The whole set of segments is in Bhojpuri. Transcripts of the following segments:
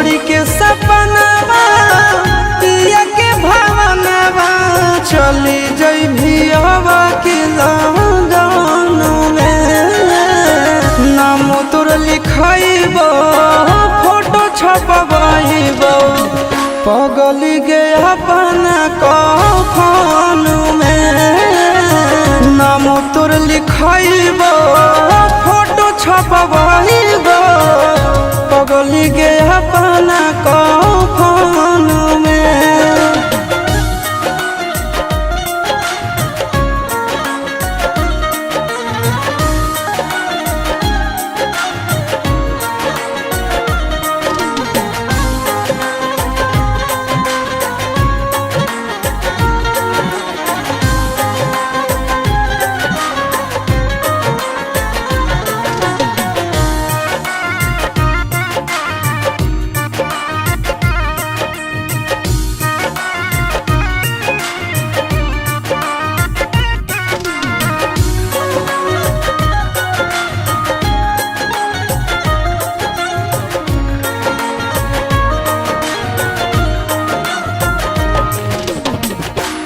छोड़ी के सपनावा पिया के भावनावा चली जइभी हवा के लगन में। नाम तोर लिखइबो फोटो छपबइबो पगली गे अपना कफन में। नाम तोर लिखइबो फोटो छपबइबो पगली गे अपना कफन में।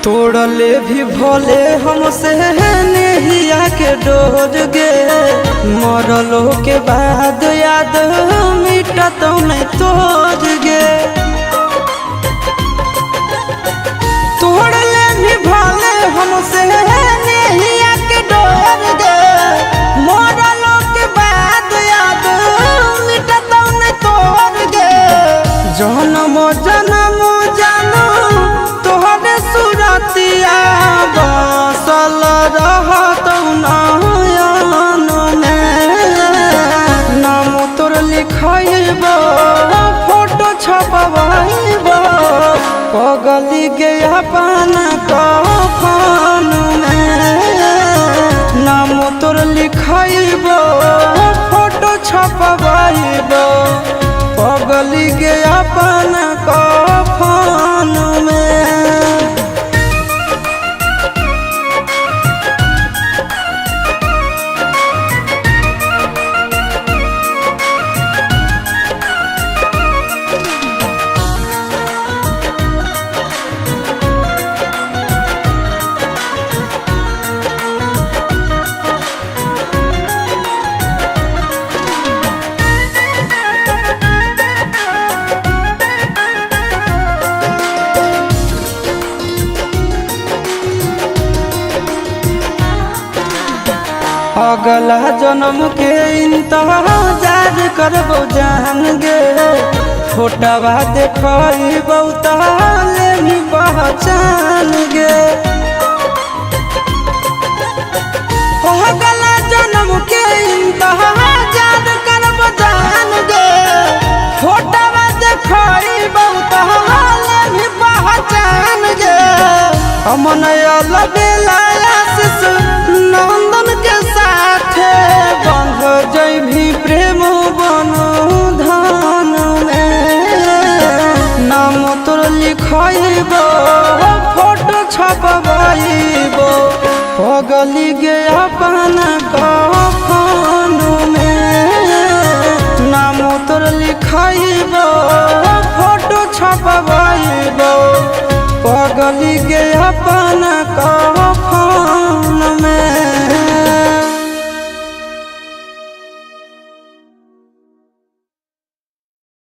तोड़ले भी भोले हमसे नहिया के डोर गे मरलो के बाद याद मिटत नहीं तोड़ गे। तोड़ले भी भोले हमसे नहिया के डोर गे मरलो के बाद याद मिटत नहीं तोड़ गे। जन्म जन्म जानो तोहरे सुरतिया बसल रहत नयन में। नाम तोर लिखइबो फोटो छपबइबो पगली गे अपना कफन में। नाम तोर लिखइबो फोटो छपबइबो पगली गे अपना कफन में। अगला जन्म के इंतजार करबो जान गे फोटवा देखइबो ताले भी पहचान गे। अगला जन्म के इंतजार करबो जान गे फोटवा देखइबो ताले भी पहचान गे। अमन अलबेला आशीष नंदन के साथे बंध जइभी प्रेम बंधन में। नाम तोर लिखइबो फोटो छपबइबो पगली गे अपना